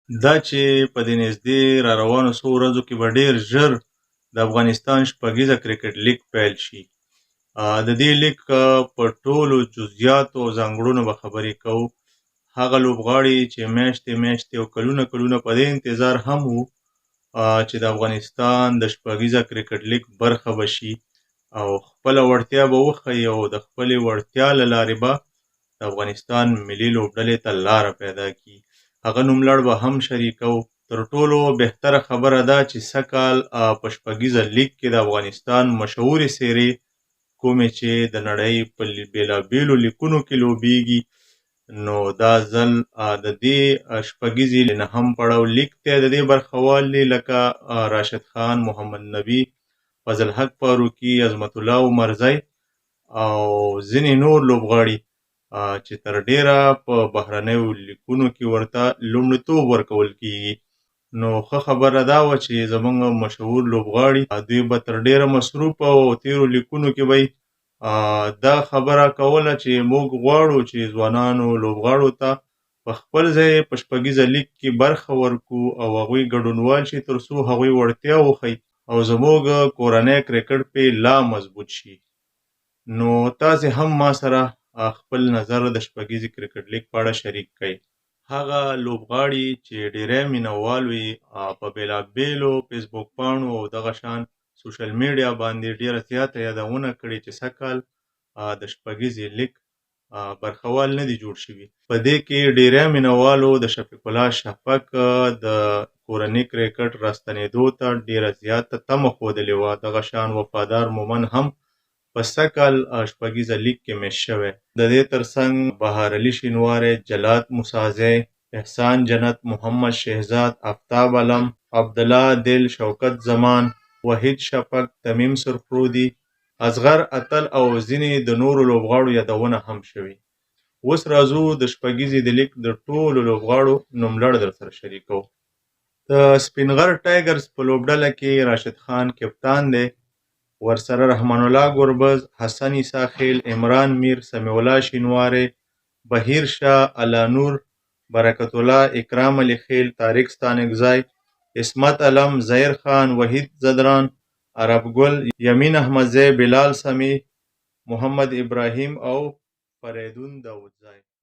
دا چې په دې نږدې را روانو څو ورځو کې به ډېر ژر د افغانستان شپږیزه کرکټ لیګ پیل شي. د دې لیګ په ټولو جزئیاتو او ځانګړنو به خبرې کوو. هغه لوبغاړي چې میاشتې او کلونه په دې انتظار هم وو چې د افغانستان د شپږیزه کرکټ لیګ برخه به شي او خپله وړتیا به وښیي او د خپلې وړتیا له لارې به د افغانستان ملي لوبډلې ته لاره پیدا کړي. هغه نوملړ به هم شریکوو. تر ټولو بهتره خبره ده چې سږکال په شپږیزه لیګ کې د افغانستان مشهورې څېرې کومې چې د نړۍ په بېلابېلو لیګونو کې لوبېږي، نو دا ځل د دې شپږیزې نهم پړاو لیګ دی. د دې برخوال دي لکه راشد خان، محمد نبي، فضل حق فاروقي، عظمت الله عمرزی او ځینې نور لوبغاړي چې تر ډېره په بهرنیو لیګونو کې ورته لومړیتوب ورکول کېږي. نو ښه خبره دا وه چې زموږ مشهور لوبغاړي دوی به تر ډېره مصروفه او تېرو لیګونو کې به دا خبره کوله چې موږ غواړو چې ځوانانو لوبغاړو ته په خپل ځای په شپږیزه لیګ کې برخه ورکړو او هغوی ګډونوال شي تر څو هغوی وړتیا وښیي او زموږ کورنی کرکټ پرې لا مضبوط شي. نو تاسې هم ما سره خپل نظر د شپږیزې کرکټ لیګ په اړه شریک کړئ. هغه لوبغاړي چې ډېری مینوال وي په بېلابېلو فیسبوک پاڼو او دغه شان سوشل میډیا باندې ډېره زیاته یادونه کړې چې سږکال د شپږیزې لیګ برخوال نه دي جوړ شوي. په دې کې ډېری مینوالو د شفیق الله شفق د کورني کرکټ راستنېدو ته ډېره زیاته تمه ښودلې وه. دغه شان وفادار مومن هم په سږکال شپږیزه لیګ کې میش شوی. د دې ترڅنګ بهار علي شینواری، جلات موسازی، احسان جنت، محمد شهزاد، آفتاب علم، عبدالله عادل، شوکت زمان، وحید شفق، تمیم سرخرودي، اصغر اتل او ځینې د نورو لوبغاړو یادونه هم شوې. اوس راځو د شپږیزې د لیګ د ټولو لوبغاړو نوملړ درسره شریکوو. د سپین غر ټایګرز په لوبډله کې راشد خان کپتان دی، ورسره رحمان الله ګربز، حسن عیسی خیل، عمران میر، سمیع الله شینواری، بهیر شاه، الله نور، برکت الله، اکرام علي خیل، طارق ستانکزی، عصمت علم، ظهیر خان، وحید زدران، عرب ګل، یمین احمدزی، بلال سمیع، محمد ابراهیم او فریدون داودزی.